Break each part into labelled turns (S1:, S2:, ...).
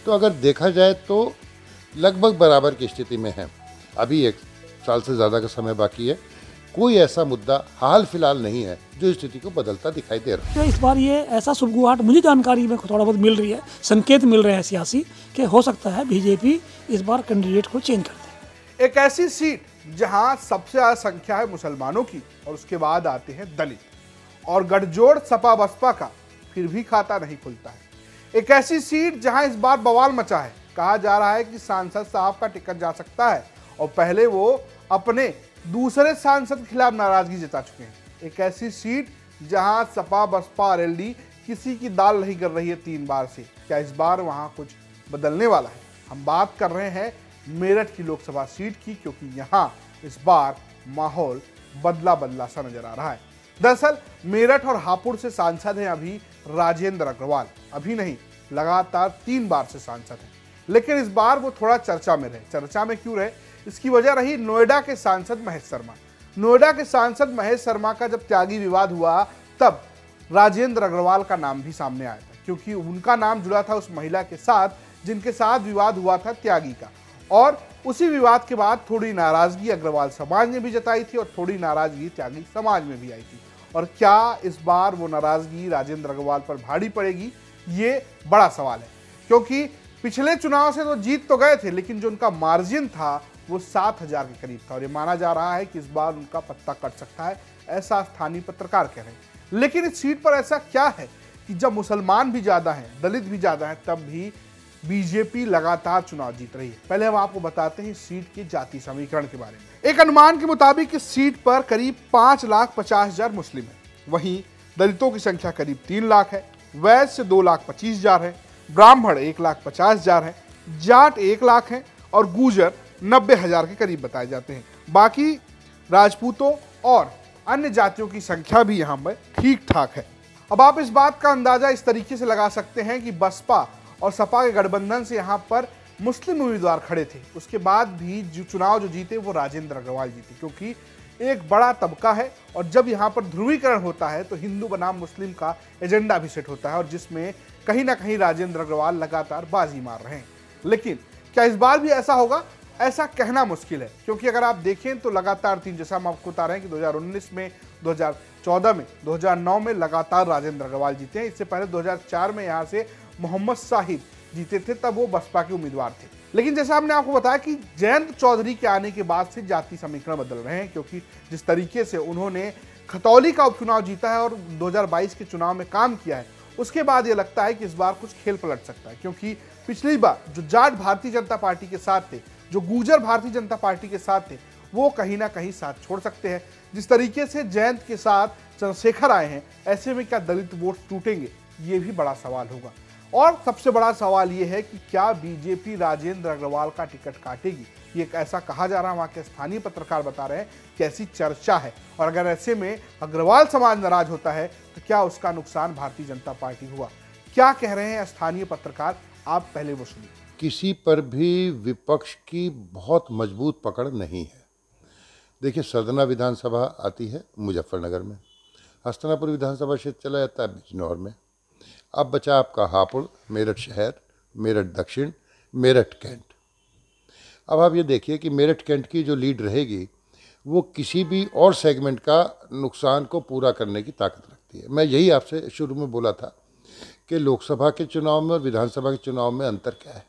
S1: तो अगर देखा जाए तो लगभग बराबर की स्थिति में है। अभी 1 साल से ज़्यादा का समय बाकी है। कोई ऐसा मुद्दा हाल फिलहाल नहीं है जो स्थिति को बदलता दिखाई दे रहा है।
S2: तो इस बार ये ऐसा सुगबुगाहट मुझे जानकारी में थोड़ा बहुत मिल रही है, संकेत मिल रहे हैं सियासी कि हो सकता है बीजेपी इस बार कैंडिडेट को चेंज कर दे।
S3: एक ऐसी सीट जहां सबसे ज्यादा संख्या है मुसलमानों की और उसके बाद आते हैं दलित, और गठजोड़ सपा बसपा का फिर भी खाता नहीं खुलता है। एक ऐसी सीट जहां इस बार बवाल मचा है। कहा जा रहा है कि सांसद साहब का टिकट जा सकता है और पहले वो अपने दूसरे सांसद के खिलाफ नाराजगी जता चुके हैं। एक ऐसी सीट जहां सपा बसपा आरएलडी किसी की दाल नहीं कर रही है 3 बार से। क्या इस बार वहां कुछ बदलने वाला है? हम बात कर रहे हैं मेरठ की लोकसभा सीट की, क्योंकि यहां इस बार माहौल बदला बदला सा नजर आ रहा है। दरअसल मेरठ और हापुड़ से सांसद हैं अभी राजेंद्र अग्रवाल। अभी नहीं, लगातार 3 बार से सांसद हैं, लेकिन इस बार वो थोड़ा चर्चा में रहे। चर्चा में क्यों रहे? इसकी वजह रही नोएडा के सांसद महेश शर्मा। नोएडा के सांसद महेश शर्मा का जब त्यागी विवाद हुआ तब राजेंद्र अग्रवाल का नाम भी सामने आया था, क्योंकि उनका नाम जुड़ा था उस महिला के साथ जिनके साथ विवाद हुआ था त्यागी का। और उसी विवाद के बाद थोड़ी नाराजगी अग्रवाल समाज ने भी जताई थी और थोड़ी नाराजगी त्यागी समाज में भी आई थी। और क्या इस बार वो नाराजगी राजेंद्र अग्रवाल पर भारी पड़ेगी? ये बड़ा सवाल है, क्योंकि पिछले चुनाव से तो जीत तो गए थे, लेकिन जो उनका मार्जिन था वो 7,000 के करीब था और ये माना जा रहा है कि इस बार उनका पत्ता कट सकता है, ऐसा स्थानीय पत्रकार कह रहे हैं। लेकिन इस सीट पर ऐसा क्या है कि जब मुसलमान भी ज्यादा हैं, दलित भी ज्यादा हैं, तब भी बीजेपी लगातार चुनाव जीत रही है? पहले हम आपको बताते हैं इस सीट के जाति समीकरण के बारे में। एक अनुमान के मुताबिक इस सीट पर करीब 5,50,000 मुस्लिम है, वहीं दलितों की संख्या करीब 3 लाख है, वैश्य 2,25,000 है, ब्राह्मण 1,50,000 है, जाट 1 लाख है और गूजर 90,000 के करीब बताए जाते हैं। बाकी राजपूतों और अन्य जातियों की संख्या भी यहाँ पर ठीक ठाक है। अब आप इस बात का अंदाजा इस तरीके से लगा सकते हैं कि बसपा और सपा के गठबंधन से यहाँ पर मुस्लिम उम्मीदवार खड़े थे, उसके बाद भी जो चुनाव जो जीते वो राजेंद्र अग्रवाल जीते, क्योंकि एक बड़ा तबका है और जब यहाँ पर ध्रुवीकरण होता है तो हिंदू बनाम मुस्लिम का एजेंडा भी सेट होता है और जिसमें कहीं ना कहीं राजेंद्र अग्रवाल लगातार बाजी मार रहे हैं। लेकिन क्या इस बार भी ऐसा होगा? ऐसा कहना मुश्किल है, क्योंकि अगर आप देखें तो लगातार जैसा हम आपको बता रहे हैं कि 2019 में, 2014 में, 2009 में लगातार राजेंद्र अग्रवाल जीते हैं। इससे पहले 2004 में यहाँ से मोहम्मद साहिब जीते थे, तब वो बसपा के उम्मीदवार थे। लेकिन जैसा हमने आपको बताया कि जयंत चौधरी के आने के बाद से जाति समीकरण बदल रहे हैं, क्योंकि जिस तरीके से उन्होंने खतौली का उपचुनाव जीता है और 2022 के चुनाव में काम किया है, उसके बाद ये लगता है कि इस बार कुछ खेल पलट सकता है। क्योंकि पिछली बार जो जाट भारतीय जनता पार्टी के साथ थे, जो गूजर भारतीय जनता पार्टी के साथ थे, वो कहीं ना कहीं साथ छोड़ सकते हैं। जिस तरीके से जयंत के साथ चंद्रशेखर आए हैं, ऐसे में क्या दलित वोट टूटेंगे? ये भी बड़ा सवाल होगा। और सबसे बड़ा सवाल ये है कि क्या बीजेपी राजेंद्र अग्रवाल का टिकट काटेगी? ये ऐसा कहा जा रहा है, वहाँ के स्थानीय पत्रकार बता रहे हैं कि ऐसी चर्चा है। और अगर ऐसे में अग्रवाल समाज नाराज होता है तो क्या उसका नुकसान भारतीय जनता पार्टी हुआ? क्या कह रहे हैं स्थानीय पत्रकार, आप पहले वो सुनिए।
S1: किसी पर भी विपक्ष की बहुत मजबूत पकड़ नहीं है। देखिए, सरदना विधानसभा आती है मुजफ्फरनगर में, हस्तिनापुर विधानसभा क्षेत्र चला जाता है बिजनौर में, अब बचा आपका हापुड़, मेरठ शहर, मेरठ दक्षिण, मेरठ कैंट। अब आप ये देखिए कि मेरठ कैंट की जो लीड रहेगी वो किसी भी और सेगमेंट का नुकसान को पूरा करने की ताकत रखती है। मैं यही आपसे शुरू में बोला था कि लोकसभा के चुनाव में और विधानसभा के चुनाव में अंतर क्या है।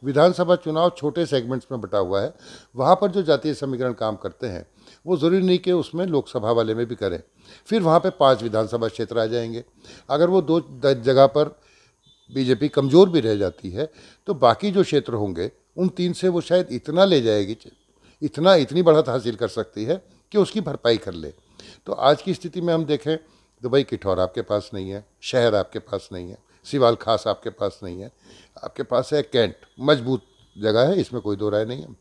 S1: विधानसभा चुनाव छोटे सेगमेंट्स में बटा हुआ है, वहाँ पर जो जातीय समीकरण काम करते हैं वो ज़रूरी नहीं कि उसमें लोकसभा वाले में भी करें। फिर वहाँ पे 5 विधानसभा क्षेत्र आ जाएंगे। अगर वो 2 जगह पर बीजेपी कमज़ोर भी रह जाती है तो बाकी जो क्षेत्र होंगे उन 3 से वो शायद इतना ले जाएगी, इतनी बढ़त हासिल कर सकती है कि उसकी भरपाई कर ले। तो आज की स्थिति में हम देखें तो भाई किठौर आपके पास नहीं है, शहर आपके पास नहीं है, सिवाल खास आपके पास नहीं है, आपके पास है कैंट, मजबूत जगह है, इसमें कोई दो राय नहीं है।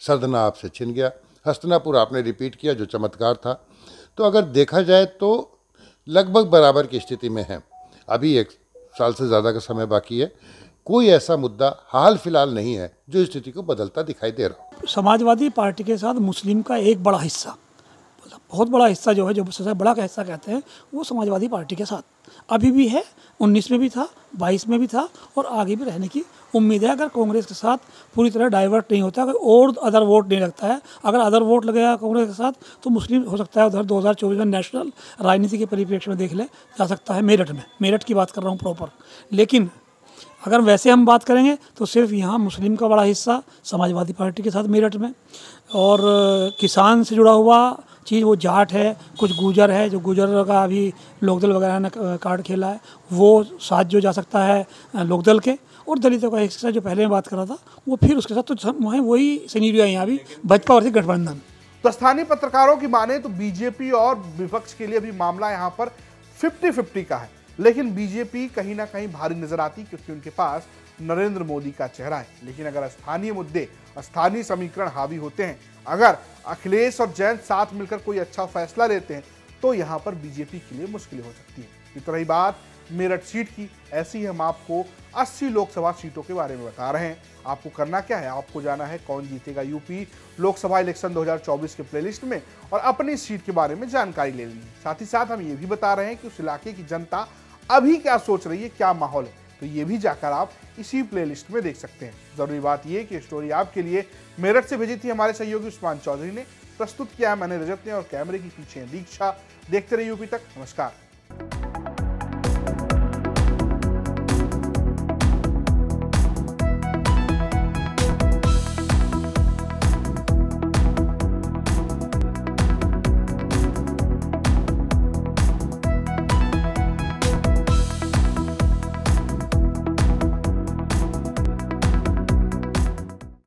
S1: सरदना आपसे छिन गया, हस्तिनापुर आपने रिपीट किया जो चमत्कार था। तो अगर देखा जाए तो लगभग बराबर की स्थिति में है। अभी 1 साल से ज़्यादा का समय बाकी है। कोई ऐसा मुद्दा हाल फिलहाल नहीं है जो स्थिति को बदलता दिखाई दे रहा हो।
S2: समाजवादी पार्टी के साथ मुस्लिम का एक बड़ा हिस्सा बहुत बड़ा हिस्सा जो है, जो सबसे बड़ा का हिस्सा कहते हैं, वो समाजवादी पार्टी के साथ अभी भी है, 19 में भी था, 22 में भी था और आगे भी रहने की उम्मीद है। अगर कांग्रेस के साथ पूरी तरह डाइवर्ट नहीं होता, अगर और अदर वोट नहीं लगता है, अगर अदर वोट लगेगा कांग्रेस के साथ तो मुस्लिम हो सकता है उधर 2024 में नेशनल राजनीति के परिप्रेक्ष्य में देख ले जा सकता है, मेरठ की बात कर रहा हूँ प्रॉपर। लेकिन अगर वैसे हम बात करेंगे तो सिर्फ यहाँ मुस्लिम का बड़ा हिस्सा समाजवादी पार्टी के साथ मेरठ में, और किसान से जुड़ा हुआ चीज़ वो जाट है, कुछ गुजर है, जो गुजर का अभी लोकदल वगैरह ने कार्ड खेला है, वो साथ जो जा सकता है लोकदल के, और दलितों का हिस्सा जो पहले मैं बात कर रहा था वो फिर उसके साथ, तो वही सिनेरियो है यहाँ भी, भाजपा और गठबंधन।
S3: तो स्थानीय पत्रकारों की माने तो बीजेपी और विपक्ष के लिए भी मामला यहाँ पर 50-50 का है, लेकिन बीजेपी कहीं ना कहीं भारी नजर आती क्योंकि उनके पास नरेंद्र मोदी का चेहरा है। लेकिन अगर स्थानीय मुद्दे, स्थानीय समीकरण हावी होते हैं, अगर अखिलेश और जयंत साथ मिलकर कोई अच्छा फैसला लेते हैं तो यहाँ पर बीजेपी के लिए मुश्किल हो सकती है। ये तो रही बात मेरठ सीट की। ऐसी ही हम आपको 80 लोकसभा सीटों के बारे में बता रहे हैं। आपको करना क्या है, आपको जाना है कौन जीतेगा यूपी लोकसभा इलेक्शन 2024 के प्लेलिस्ट में और अपनी सीट के बारे में जानकारी ले लेनी है। साथ ही साथ हम ये भी बता रहे हैं कि उस इलाके की जनता अभी क्या सोच रही है, क्या माहौल है, तो ये भी जाकर आप इसी प्लेलिस्ट में देख सकते हैं। जरूरी बात यह कि स्टोरी आपके लिए मेरठ से भेजी थी हमारे सहयोगी उस्मान चौधरी ने, प्रस्तुत किया है मैंने रजत ने, और कैमरे की पीछे दीक्षा। देखते रहिए यूपी तक। नमस्कार।